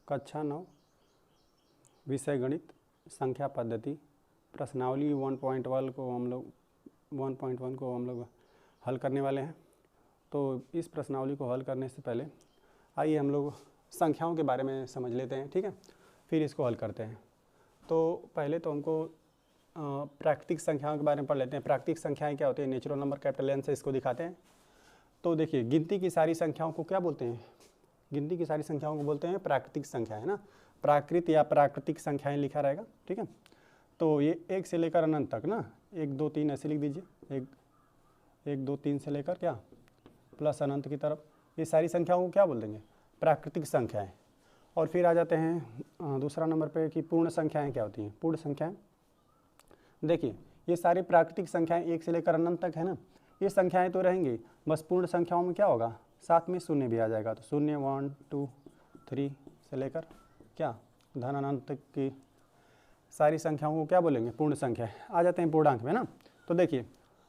कक्षा 9 विषय गणित संख्या पद्धति प्रश्नावली 1.1 को हम लोग हल करने वाले हैं। तो इस प्रश्नावली को हल करने से पहले आइए हम लोग संख्याओं के बारे में समझ लेते हैं, ठीक है, फिर इसको हल करते हैं। तो पहले तो हमको प्राकृतिक संख्याओं के बारे में पढ़ लेते हैं। प्राकृतिक संख्याएं क्या होती है? नेचुरल नंबर कैपिटल N से इसको दिखाते हैं। तो देखिए, गिनती की सारी संख्याओं को क्या बोलते हैं? गिनती की सारी संख्याओं को बोलते हैं प्राकृतिक संख्या, है ना। प्राकृत या प्राकृतिक संख्याएं लिखा रहेगा, ठीक है। तो ये 1 से लेकर अनंत तक ना, 1 2 3 ऐसे लिख दीजिए, 1 2 3 से लेकर क्या प्लस अनंत की तरफ, ये सारी संख्याओं को क्या बोल देंगे? प्राकृतिक संख्याएं। और फिर आ जाते हैं दूसरा नंबर पे कि पूर्ण संख्याएं क्या होती हैं? पूर्ण संख्याएं, देखिए ये सारी प्राकृतिक संख्याएं 1 से लेकर अनंत तक है ना, ये संख्याएं तो रहेंगी, बस पूर्ण संख्याओं में क्या होगा? साथ में शून्य भी आ जाएगा। तो 0 1 2 3 से लेकर क्या धन अनंत तक की सारी संख्याओं को क्या बोलेंगे? पूर्ण संख्या। आ जाते हैं पूर्णांक में ना। तो देखिए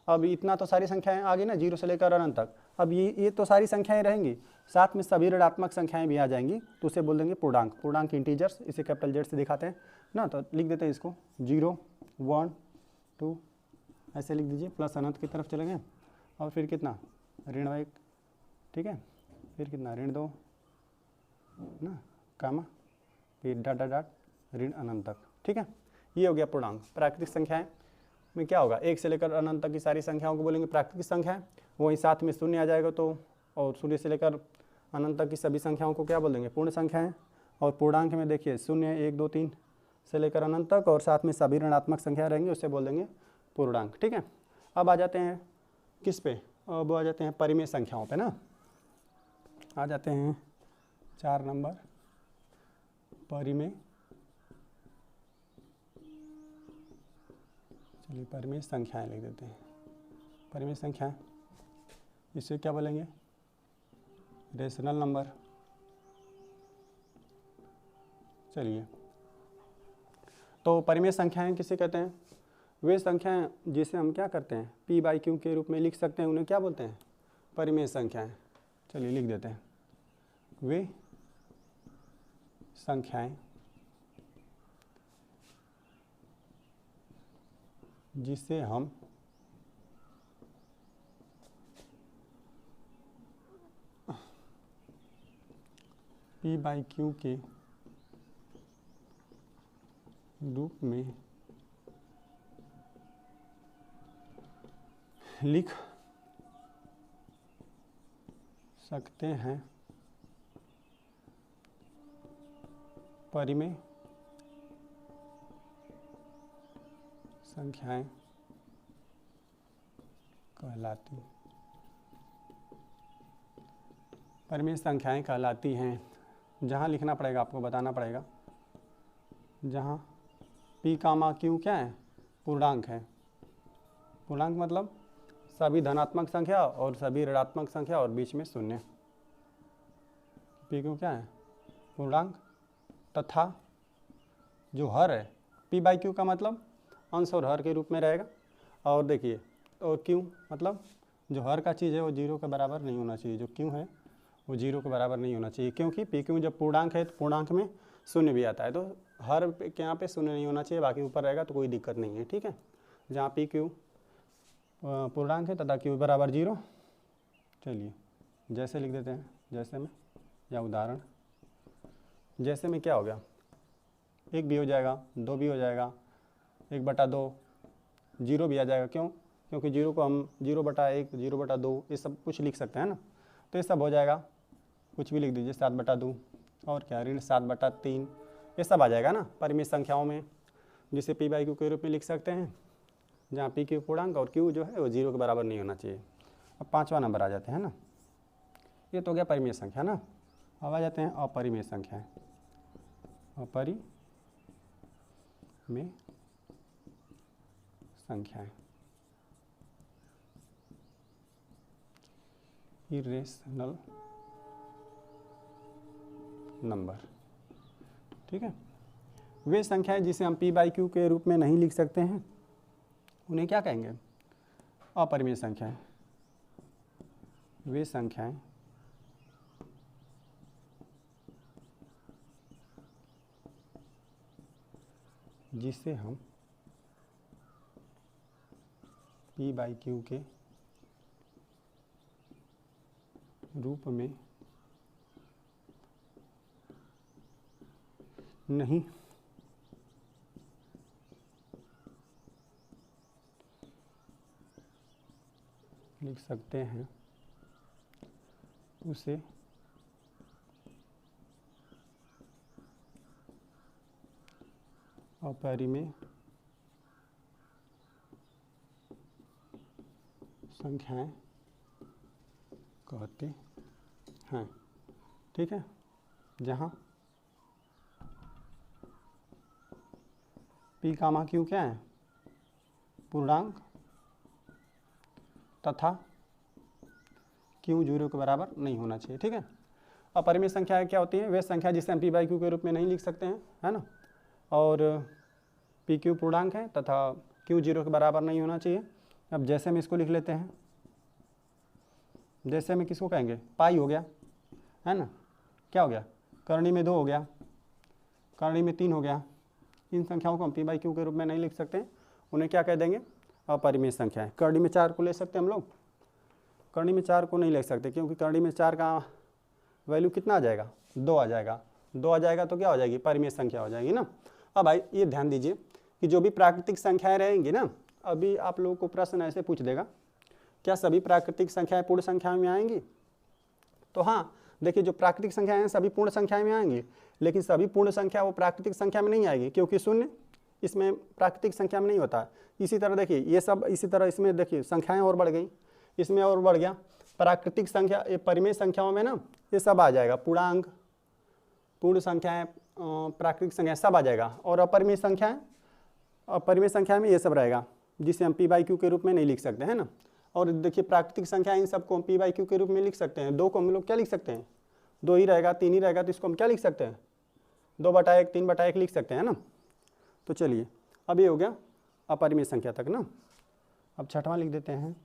अब इतना तो सारी संख्याएं आ गई ना, 0 से लेकर अनंत तक। अब ये तो सारी संख्याएं रहेंगी, साथ में सभी ऋणात्मक संख्याएं भी आ जाएंगी, तो उसे बोल देंगे पूर्णांक। पूर्णांक इंटीजर्स, इसे कैपिटल Z से दिखाते हैं ना। तो लिख देते हैं इसको 0 1 2 ऐसे लिख दीजिए, प्लस अनंत की तरफ चले गए। और फिर कितना? ऋण 1, ठीक है, फिर कितना? ऋण 2 ना, कामा, फिर डॉट डॉट डॉट ऋण अनंत तक, ठीक है। ये हो गया पूर्णांक। प्राकृतिक संख्याएं में क्या होगा? 1 से लेकर अनंत तक की सारी संख्याओं को बोलेंगे प्राकृतिक संख्याएं। वहीं साथ में शून्य आ जाएगा, तो और शून्य से लेकर अनंत तक की सभी संख्याओं को क्या बोल देंगे? पूर्ण संख्याएं। और पूर्णांक में देखिए 0 1 2 3 से लेकर अनंत तक और साथ में सभी ऋणात्मक संख्या रहेंगी, उसे बोल देंगे पूर्णांक, ठीक है। अब आ जाते हैं किस पे? अब आ जाते हैं परिमेय संख्याओं पे ना। आ जाते हैं 4 नंबर परिमेय। चलिए परिमेय संख्याएं लिख देते हैं। परिमेय संख्याएं, इसे क्या बोलेंगे? Rational number. चलिए, तो परिमेय संख्याएं किसे कहते हैं? वे संख्याएं जिसे हम क्या करते हैं? P/Q के रूप में लिख सकते हैं, उन्हें क्या बोलते हैं? परिमेय संख्याएं। चलिए लिख देते हैं, वे संख्याएं जिसे हम P/Q के रूप में लिख सकते हैं। परिमेय संख्याएं कहलाती, परिमेय संख्याएं कहलाती हैं। जहाँ लिखना पड़ेगा, आपको बताना पड़ेगा, जहाँ P/Q क्या है? पूर्णांक है। पूर्णांक मतलब सभी धनात्मक संख्या और सभी ऋणात्मक संख्या और बीच में शून्य। P/Q क्या है? पूर्णांक। तथा जो हर है, P/Q का मतलब अंश और हर के रूप में रहेगा। और देखिए, और Q मतलब जो हर का चीज़ है वो 0 के बराबर नहीं होना चाहिए। जो Q है वो 0 के बराबर नहीं होना चाहिए, क्योंकि P/Q जब पूर्णांक है तो पूर्णांक में शून्य भी आता है। तो हर के यहाँ पे शून्य नहीं होना चाहिए, बाकी ऊपर रहेगा तो कोई दिक्कत नहीं है, ठीक है। जहाँ P/Q पूर्णांक है तथा Q बराबर 0। चलिए जैसे लिख देते हैं, जैसे में, या उदाहरण जैसे में क्या हो गया? 1 भी हो जाएगा, 2 भी हो जाएगा, 1/2, 0 भी आ जाएगा। क्यों? क्योंकि 0 को हम 0/1, 0/2 ये सब कुछ लिख सकते हैं ना। तो ये सब हो जाएगा, कुछ भी लिख दीजिए, 7/2 और क्या, ऋण 7/3, ये सब आ जाएगा ना परिमेय संख्याओं में, जिसे P/Q के रूप में लिख सकते हैं, जहाँ P/Q पूर्णांक और Q जो है वो 0 के बराबर नहीं होना चाहिए। अब 5वां नंबर आ जाते हैं ना। ये तो हो गया परिमेय संख्या ना। अब आ जाते हैं अपरिमेय संख्याएं। अपरिमेय संख्याएं, इरेशनल नंबर, ठीक है। वे संख्याएं जिसे हम P/Q के रूप में नहीं लिख सकते हैं, उन्हें क्या कहेंगे? अपरिमेय संख्याएं। वे संख्याएं जिसे हम p/q के रूप में नहीं लिख सकते हैं, उसे अपरिमेय संख्याएं कहते हैं। ठीक है, जहाँ p, q क्या है? पूर्णांक तथा q 0 के बराबर नहीं होना चाहिए। ठीक है, अपरिमेय संख्याएं क्या होती हैं? वे संख्या जिसे हम p/q के रूप में नहीं लिख सकते हैं, है ना, और pq पूर्णांक है तथा q 0 के बराबर नहीं होना चाहिए। अब जैसे हम इसको लिख लेते हैं, जैसे में किसको कहेंगे? पाई हो गया, है ना, क्या हो गया? करणी में 2 हो गया, करणी में 3 हो गया। इन संख्याओं को हम p/q के रूप में नहीं लिख सकते, उन्हें क्या कह देंगे? अपरिमेय संख्याएं। करणी में 4 को ले सकते हैं हम लोग, करणी में 4 को नहीं ले सकते, क्योंकि करणी में 4 का वैल्यू कितना आ जाएगा? 2 आ जाएगा। 2 आ जाएगा तो क्या हो जाएगी? परिमेय संख्या हो जाएगी ना। अब भाई ये ध्यान दीजिए कि जो भी प्राकृतिक संख्याएं रहेंगी ना, अभी आप लोगों को प्रश्न ऐसे पूछ देगा, क्या सभी प्राकृतिक संख्याएं पूर्ण संख्या में आएंगी? तो हाँ, देखिए जो प्राकृतिक संख्याएं हैं सभी पूर्ण संख्या में आएंगी, लेकिन सभी पूर्ण संख्या वो प्राकृतिक संख्या में नहीं आएगी, क्योंकि शून्य इसमें प्राकृतिक संख्या में नहीं होता। इसी तरह देखिए ये सब, इसी तरह इसमें देखिए संख्याएं और बढ़ गई, इसमें और बढ़ गया। प्राकृतिक संख्या, ये परिमेय संख्याओं में ना ये सब आ जाएगा, पूर्णांक, पूर्ण संख्याएं, प्राकृतिक संख्या सब आ जाएगा। और अपरिमेय संख्याएं, अपरिमेय संख्या में ये सब रहेगा, जिसे हम p/q के रूप में नहीं लिख सकते, है ना। और देखिए प्राकृतिक संख्या, इन सबको हम p/q के रूप में लिख सकते हैं। 2 को हम लोग क्या लिख सकते हैं? 2 ही रहेगा, 3 ही रहेगा, तो इसको हम क्या लिख सकते हैं? 2/1, 3/1 लिख सकते हैं ना। तो चलिए, अब ये हो गया अपरिमेय संख्या तक ना। अब छठवां लिख देते हैं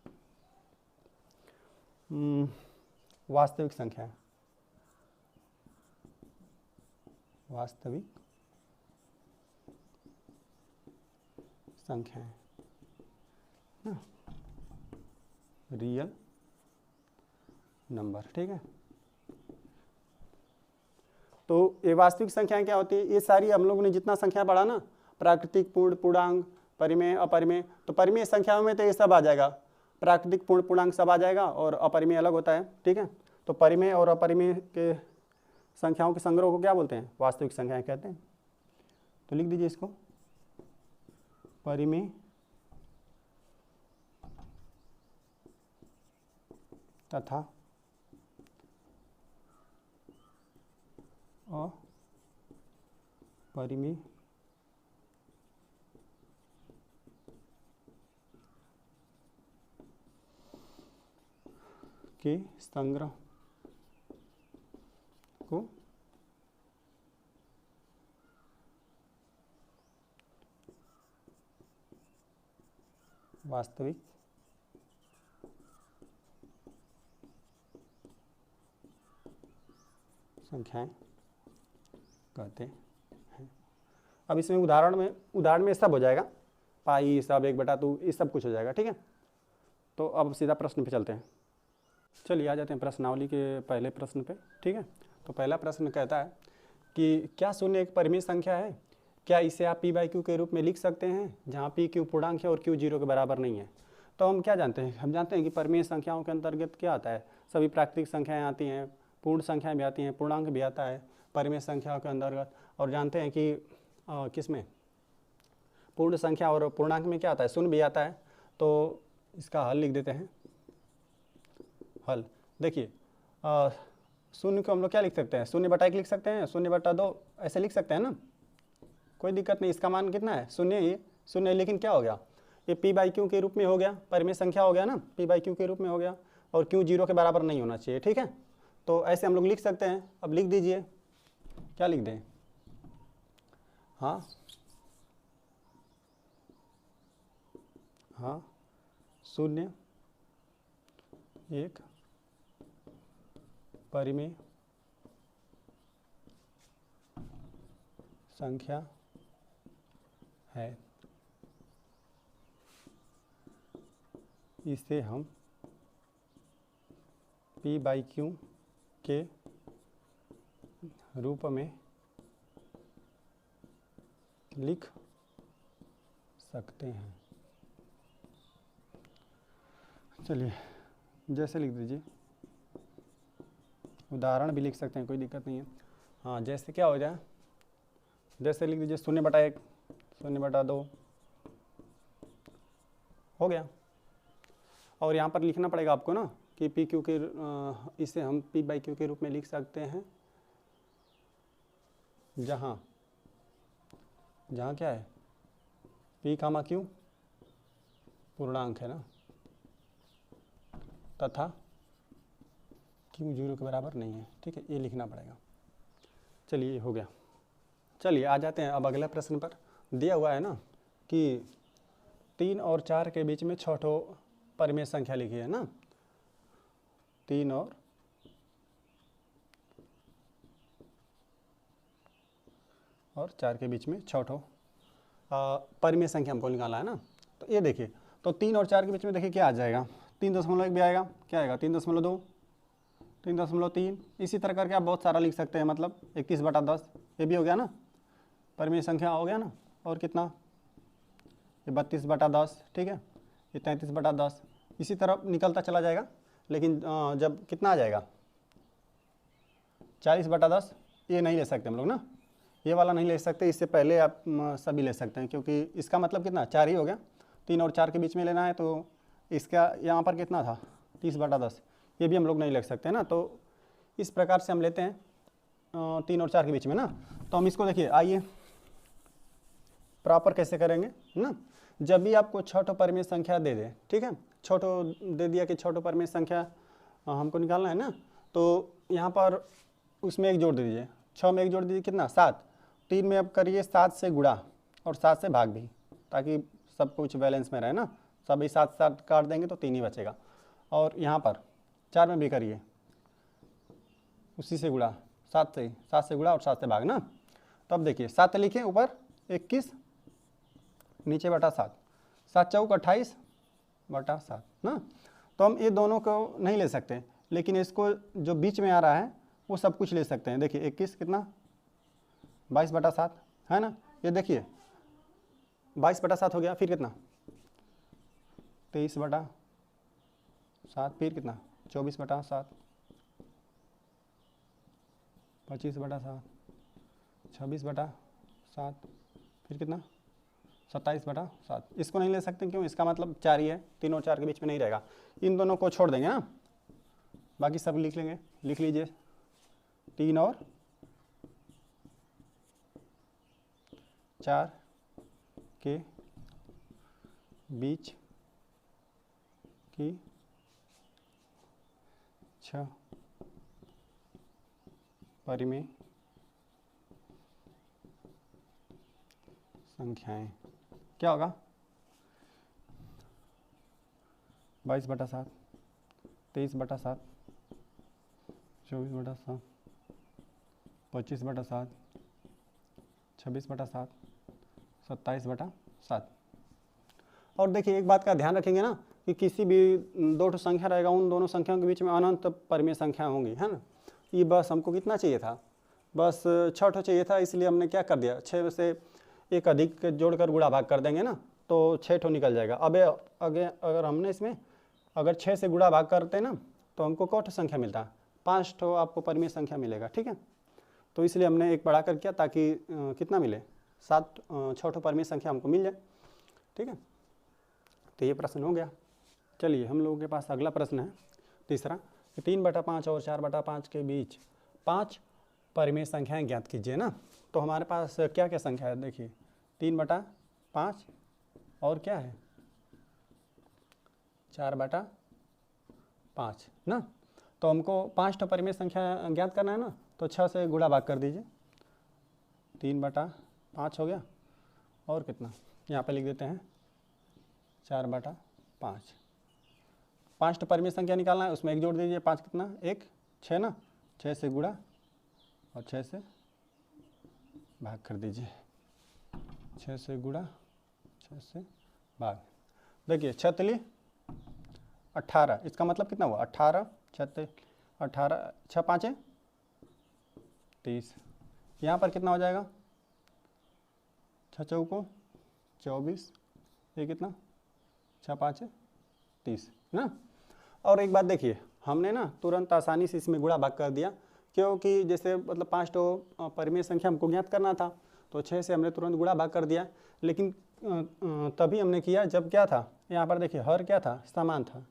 वास्तविक संख्या। वास्तविक संख्याएं ना, रियल नंबर। ठीक है, तो ये वास्तविक संख्याएं क्या होती है? ये सारी हम लोगों ने जितना संख्या पढ़ा ना, प्राकृतिक, पूर्ण, पूर्णांक, परिमेय, अपरिमेय, तो परिमेय संख्याओं में तो ये सब आ जाएगा, प्राकृतिक, पूर्ण, पूर्णांक सब आ जाएगा, और अपरिमेय अलग होता है। ठीक है, तो परिमेय और अपरिमेय के संख्याओं के संग्रह को क्या बोलते हैं? वास्तविक संख्याएं कहते हैं। तो लिख दीजिए इसको, परिमेय तथा अपरिमेय के संग्रह को वास्तविक संख्याएं कहते हैं। अब इसमें उदाहरण में सब हो जाएगा, पाई, सब, 1/2, ये सब कुछ हो जाएगा। ठीक है, तो अब सीधा प्रश्न पे चलते हैं। चलिए आ जाते हैं प्रश्नावली के पहले प्रश्न पे। ठीक है, तो पहला प्रश्न कहता है कि क्या शून्य एक परिमेय संख्या है? क्या इसे आप p/q के रूप में लिख सकते हैं, जहाँ p q पूर्णांक है और q 0 के बराबर नहीं है? तो हम क्या जानते हैं? हम जानते हैं कि परिमेय संख्याओं के अंतर्गत क्या आता है? सभी प्राकृतिक संख्याएं आती हैं, पूर्ण संख्याएं भी आती हैं, पूर्णांक भी आता है परिमेय संख्याओं के अंतर्गत। और जानते हैं कि किसमें पूर्ण संख्या और पूर्णांक में क्या आता है? शून्य भी आता है। तो इसका हल लिख देते हैं। हल देखिए, शून्य को हम लोग क्या लिख सकते हैं? 0/1 लिख सकते हैं, 0/2 ऐसे लिख सकते हैं ना, कोई दिक्कत नहीं। इसका मान कितना है? 0 ही 0 है, लेकिन क्या हो गया? ये p/q के रूप में हो गया, परिमेय संख्या हो गया ना, p/q के रूप में हो गया, और q 0 के बराबर नहीं होना चाहिए। ठीक है, तो ऐसे हम लोग लिख सकते हैं। अब लिख दीजिए, क्या लिख दें? हाँ, 0 एक परिमेय संख्या है। इसे हम P/Q के रूप में लिख सकते हैं। चलिए जैसे लिख दीजिए, उदाहरण भी लिख सकते हैं, कोई दिक्कत नहीं है। हाँ, जैसे क्या हो जाए, जैसे लिख दीजिए 0/1, 0/2 हो गया। और यहाँ पर लिखना पड़ेगा आपको ना कि PQ के इसे हम P/Q के रूप में लिख सकते हैं जहाँ क्या है, P, Q पूर्णांक है ना, तथा Q 0 के बराबर नहीं है। ठीक है, ये लिखना पड़ेगा। चलिए हो गया। चलिए आ जाते हैं अब अगले प्रश्न पर। दिया हुआ है ना कि 3 और 4 के बीच में 6 ठो परिमेय संख्या लिखी है ना। 3 और 4 के बीच में 6 ठो परिमेय संख्या हमको निकालना है ना। तो ये देखिए, तो 3 और 4 के बीच में देखिए क्या आ जाएगा, 3.1 भी आएगा, क्या आएगा 3.2, 3.3, इसी तरह करके आप बहुत सारा लिख सकते हैं। मतलब 31/10 ये भी हो गया ना, परिमेय संख्या हो गया ना। और कितना, ये 32/10, ठीक है, ये 33/10, इसी तरह निकलता चला जाएगा। लेकिन जब कितना आ जाएगा 40/10, ये नहीं ले सकते हम लोग ना, ये वाला नहीं ले सकते। इससे पहले आप सभी ले सकते हैं, क्योंकि इसका मतलब कितना 4 ही हो गया। 3 और 4 के बीच में लेना है, तो इसका यहाँ पर कितना था 30/10, ये भी हम लोग नहीं लिख सकते ना। तो इस प्रकार से हम लेते हैं 3 और 4 के बीच में ना। तो हम इसको देखिए, आइए प्रॉपर कैसे करेंगे ना। जब भी आपको 6 ठो परिमेय संख्या दे दे, ठीक है, 6 ठो दे दिया कि 6 ठो परिमेय संख्या हमको निकालना है ना, तो यहाँ पर उसमें एक जोड़ दे दीजिए, 6 में एक जोड़ दीजिए, कितना 7, 3 में अब करिए 7 से गुणा और 7 से भाग भी, ताकि सब कुछ बैलेंस में रहे ना। सभी 7 काट देंगे तो 3 ही बचेगा। और यहाँ पर 4 में भी करिए उसी से गुणा, 7 से गुणा और 7 से भाग ना। तब देखिए 7 लिखे ऊपर 21, नीचे बटा 7, 7 चौक 28/7 ना। तो हम ये दोनों को नहीं ले सकते, लेकिन इसको जो बीच में आ रहा है वो सब कुछ ले सकते हैं। देखिए 21 कितना 22/7 है ना। ये देखिए 22/7 हो गया, फिर कितना 23/7, फिर कितना 24/7, 25/7, 26/7, फिर कितना 27/7। इसको नहीं ले सकते, क्यों, इसका मतलब 4 ही है, 3 और 4 के बीच में नहीं रहेगा। इन दोनों को छोड़ देंगे ना, बाकी सब लिख लेंगे। लिख लीजिए 3 और 4 के बीच की 6 परिमेय संख्याएं क्या होगा 22/7, 23/7, 24/7, 25/7, 26/7, 27/7। और देखिए एक बात का ध्यान रखेंगे ना कि किसी भी 2 ठो संख्या रहेगा, उन दोनों संख्याओं के बीच में अनंत परिमेय संख्या होंगी, है ना। ये बस हमको कितना चाहिए था, बस 6 ठो चाहिए था, इसलिए हमने क्या कर दिया, 6 से एक अधिक जोड़कर गुणा भाग कर देंगे ना, तो 6 ठो निकल जाएगा। अब अगर हमने इसमें अगर 6 से गुणा भाग करते ना, तो हमको कौन ठो संख्या मिलता है, 5 ठो आपको परिमेय संख्या मिलेगा, ठीक है। तो इसलिए हमने एक बढ़ा कर किया, ताकि कितना मिले 6 ठो परिमेय संख्या हमको मिल जाए, ठीक है। तो ये प्रश्न हो गया। चलिए हम लोगों के पास अगला प्रश्न है तीसरा, 3/5 और 4/5 के बीच 5 परिमेय संख्याएं ज्ञात कीजिए ना। तो हमारे पास क्या क्या संख्या है, देखिए 3/5 और क्या है 4/5 ना। तो हमको 5 ठो परिमेय संख्या ज्ञात करना है ना, तो 6 से गुणा भाग कर दीजिए, 3/5 हो गया। और कितना यहाँ पे लिख देते हैं 4/5। 5 ठो परिमेय संख्या निकालना है, उसमें एक जोड़ दीजिए, 5 कितना 1, 6 ना, 6 से गुणा और 6 से भाग कर दीजिए, 6 से गुणा 6 से भाग। देखिए 6 तिली 18, इसका मतलब कितना हुआ 18, 18 6 5 30। यहाँ पर कितना हो जाएगा 6 चौको 24, ये कितना 6 5 30 ना। और एक बात देखिए, हमने ना तुरंत आसानी से इसमें गुणा भाग कर दिया, क्योंकि जैसे मतलब 5 तो परिमेय संख्या हमको ज्ञात करना था, तो 6 से हमने तुरंत गुणा भाग कर दिया। लेकिन तभी हमने किया जब क्या था, यहाँ पर देखिए हर क्या था, समान था।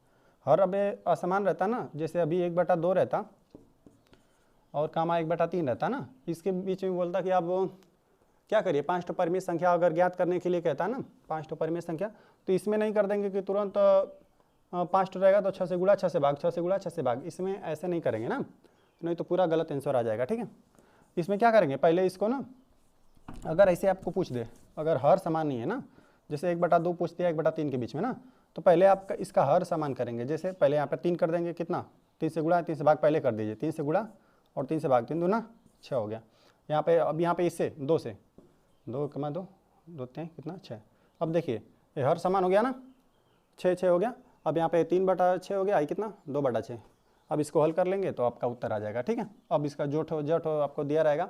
हर अब असमान रहता ना, जैसे अभी 1/2 रहता और कामा 1/3 रहता ना, इसके बीच में बोलता कि आप क्या करिए 5 तो परिमेय संख्या अगर ज्ञात करने के लिए कहता ना 5 तो परिमेय संख्या, तो इसमें नहीं कर देंगे कि तुरंत 5 तो रहेगा तो 6 से गुणा 6 से भाग, 6 से गुणा 6 से भाग, इसमें ऐसे नहीं करेंगे ना, नहीं तो पूरा गलत आंसर आ जाएगा। ठीक है, इसमें क्या करेंगे, पहले इसको ना अगर ऐसे आपको पूछ दे, अगर हर समान नहीं है ना, जैसे 1/2 पूछ दिया 1/3 के बीच में ना, तो पहले आप इसका हर समान करेंगे। जैसे पहले यहाँ पर 3 कर देंगे, कितना 3 से गुणा 3 से भाग पहले कर दीजिए, 3 से गुणा और 3 से भाग, 3 दूना 6 हो गया। यहाँ पे अब यहाँ पे इससे 2 से 2 कमा 2 2 3 कितना 6। अब देखिए ये हर समान हो गया ना, 6 6 हो गया। अब यहाँ पे 3/6 हो गया, आई कितना 2/6। अब इसको हल कर लेंगे तो आपका उत्तर आ जाएगा। ठीक है, अब इसका जोठ आपको दिया रहेगा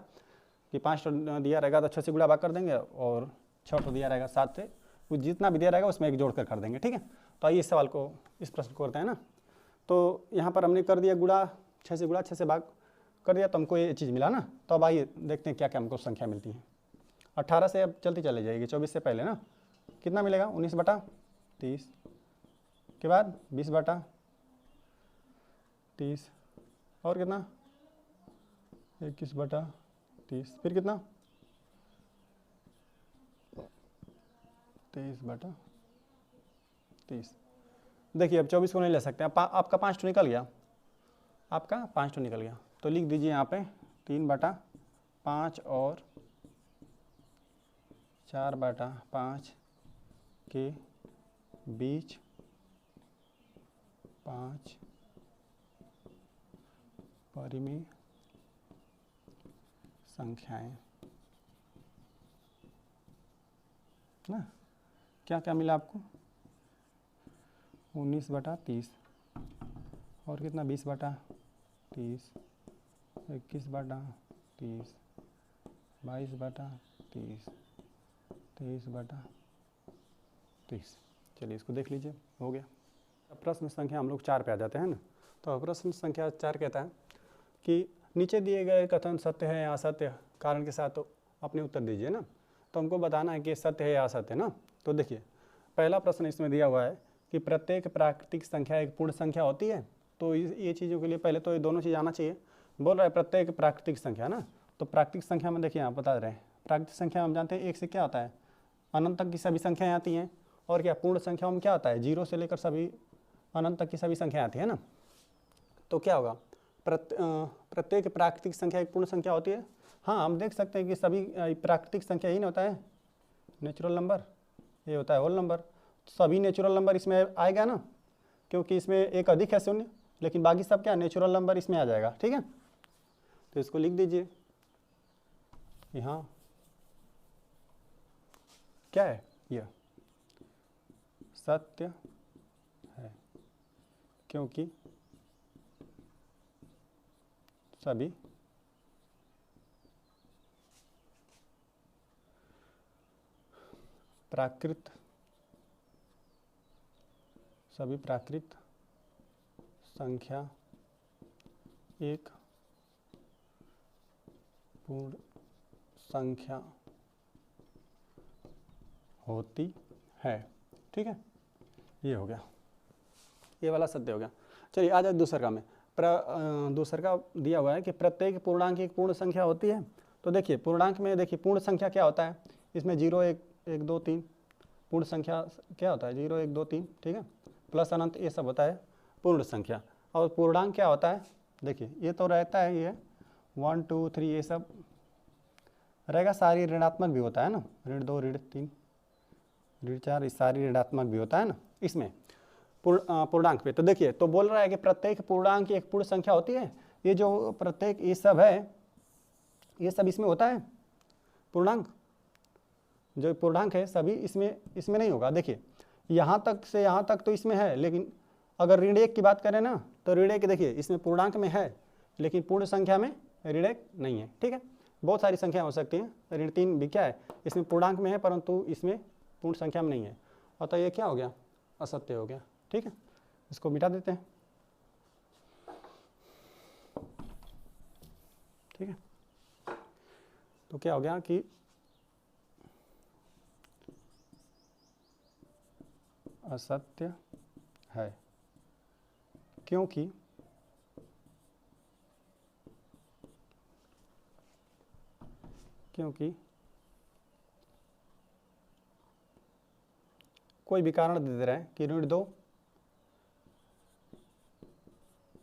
कि 5 दिया रहेगा तो 6 से गुणा भाग कर देंगे, और 6 दिया रहेगा 7 से, कुछ जितना भी दिया रहेगा उसमें एक जोड़ कर देंगे। ठीक है, तो आइए इस सवाल को, इस प्रश्न को करते हैं ना। तो यहाँ पर हमने कर दिया गुणा 6 से गुणा 6 से भाग कर दिया, तो हमको ये चीज़ मिला ना। तो अब आइए देखते हैं क्या क्या हमको संख्या मिलती है। 18 से अब चलती चली जाएगी, 24 से पहले ना कितना मिलेगा 19/30 के बाद 20/30 और कितना 21/30, फिर कितना 23/30। देखिए अब 24 को नहीं ले सकते, आपका 5 तो निकल गया, आपका 5 तो निकल गया, तो लिख दीजिए यहाँ पे 3/5 और 4/5 के बीच 5 परिमेय संख्याएं ना। क्या क्या मिला आपको 19/30 और कितना 20/30, 21/30, 22/30, 23/30। चलिए इसको देख लीजिए, हो गया। अब प्रश्न संख्या हम लोग 4 पे आ जाते हैं ना। तो प्रश्न संख्या 4 कहता है कि नीचे दिए गए कथन सत्य है या असत्य, कारण के साथ तो अपने उत्तर दीजिए ना। तो हमको बताना है कि सत्य है या असत्य ना। तो देखिए पहला प्रश्न इसमें दिया हुआ है कि प्रत्येक प्राकृतिक संख्या एक पूर्ण संख्या होती है। तो ये चीज़ों के लिए पहले तो ये दोनों चीज़ आना चाहिए। बोल रहा है प्रत्येक प्राकृतिक संख्या ना, तो प्राकृतिक संख्या में देखिए आप बता रहे हैं, प्राकृतिक संख्या हम जानते हैं एक से क्या होता है, अनंत तक की सभी संख्याएँ आती हैं। और क्या पूर्ण संख्याओं में क्या होता है, 0 से लेकर सभी अनंत तक की सभी संख्याएँ आती है ना। तो क्या होगा, प्रत्येक प्राकृतिक संख्या एक पूर्ण संख्या होती है। हाँ हम देख सकते हैं कि सभी प्राकृतिक संख्या ही नहीं होता है नेचुरल नंबर, ये होता है होल नंबर। सभी नेचुरल नंबर इसमें आएगा ना, क्योंकि इसमें एक अधिक है 0, लेकिन बाकी सब क्या नेचुरल नंबर इसमें आ जाएगा। ठीक है, तो इसको लिख दीजिए यहाँ क्या है, यह सत्य है क्योंकि सभी प्राकृत संख्या एक पूर्ण संख्या होती है। ठीक है, ये हो गया, ये वाला सत्य हो गया। चलिए आ जाए दूसर का में। दूसर का दिया हुआ है कि प्रत्येक पूर्णांक एक पूर्ण संख्या होती है। तो देखिए पूर्णांक में देखिए पूर्ण संख्या क्या होता है, इसमें 0 1 1 2 3 पूर्ण संख्या क्या होता है, 0 1 2 3। ठीक है, प्लस अनंत ये सब होता है पूर्ण संख्या। और पूर्णांक क्या होता है, देखिए ये तो रहता है, ये 1 2 3 ये सब रहेगा, सारी ऋणात्मक भी होता है ना, ऋण 2 ऋण 3 ऋण 4 सारी ऋणात्मक भी होता है ना इसमें पूर्णांक पे। तो देखिए तो बोल रहा है कि प्रत्येक पूर्णांक एक पूर्ण संख्या होती है। ये जो प्रत्येक ये सब है, ये सब इसमें होता है पूर्णांक। जो पूर्णांक है सभी इसमें नहीं होगा। देखिए यहाँ तक से यहाँ तक तो इसमें है, लेकिन अगर ऋण 1 की बात करें ना तो ऋण 1 देखिए इसमें पूर्णांक में है लेकिन पूर्ण संख्या में ऋण 1 नहीं है। ठीक है, बहुत सारी संख्या हो सकती हैं। ऋण 3 भी क्या है, इसमें पूर्णांक में है परंतु इसमें पूर्ण संख्या में नहीं है, और तो ये क्या हो गया, असत्य हो गया। ठीक है, इसको मिटा देते हैं। ठीक है, तो क्या हो गया कि असत्य है क्योंकि कोई भी कारण दे दे रहे हैं कि ऋण 2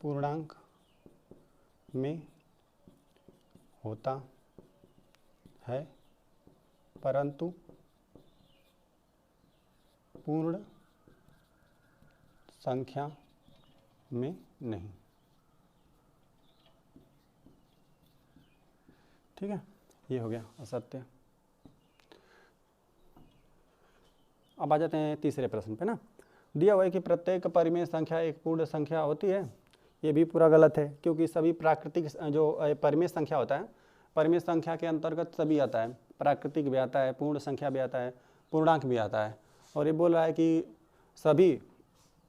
पूर्णांक में होता है परंतु पूर्ण संख्या में नहीं। ठीक है, ये हो गया असत्य। अब आ जाते हैं तीसरे प्रश्न पे ना। दिया हुआ है कि प्रत्येक परिमेय संख्या एक पूर्ण संख्या होती है। ये भी पूरा गलत है क्योंकि सभी प्राकृतिक जो परिमेय संख्या होता है, परिमेय संख्या के अंतर्गत सभी आता है, प्राकृतिक भी आता है, पूर्ण संख्या भी आता है, पूर्णांक भी आता है। और ये बोल रहा है कि सभी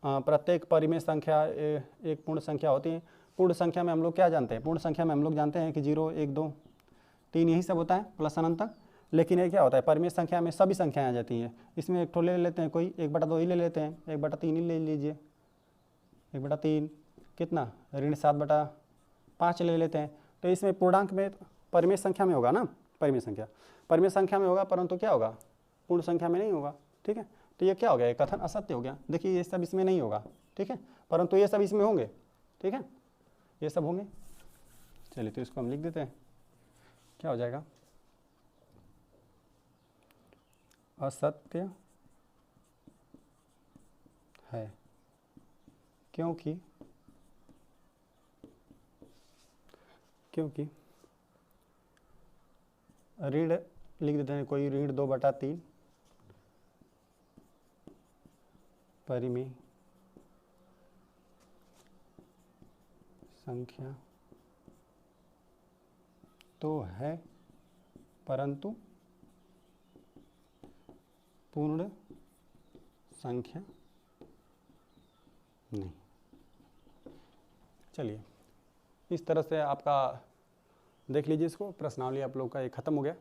प्रत्येक परिमेय संख्या एक पूर्ण संख्या होती है। पूर्ण संख्या में हम लोग क्या जानते हैं, पूर्ण संख्या में हम लोग जानते हैं कि 0, 1, 2, 3 यही सब होता है प्लस अनंत तक। लेकिन ये क्या होता है, परिमेय संख्या में सभी संख्याएं आ जाती हैं। इसमें एक ठो ले लेते हैं, कोई 1/2 ही ले लेते हैं, 1/3 ही ले लीजिए, 1/3 कितना, ऋण 7/5 ले लेते हैं। तो इसमें पूर्णांक में परिमेय संख्या में होगा ना, परिमेय संख्या में होगा परंतु क्या होगा, पूर्ण संख्या में नहीं होगा। ठीक है, तो ये क्या हो गया, ये कथन असत्य हो गया। देखिए ये सब इसमें नहीं होगा, ठीक है, परंतु ये सब इसमें होंगे। ठीक है, ये सब होंगे। चलिए तो इसको हम लिख देते हैं, क्या हो जाएगा, असत्य है क्योंकि ऋण लिख देते हैं, कोई ऋण 2/3 परिमेय संख्या तो है परंतु पूर्ण संख्या नहीं। चलिए इस तरह से आपका देख लीजिए इसको, प्रश्नावली आप लोग का ये खत्म हो गया।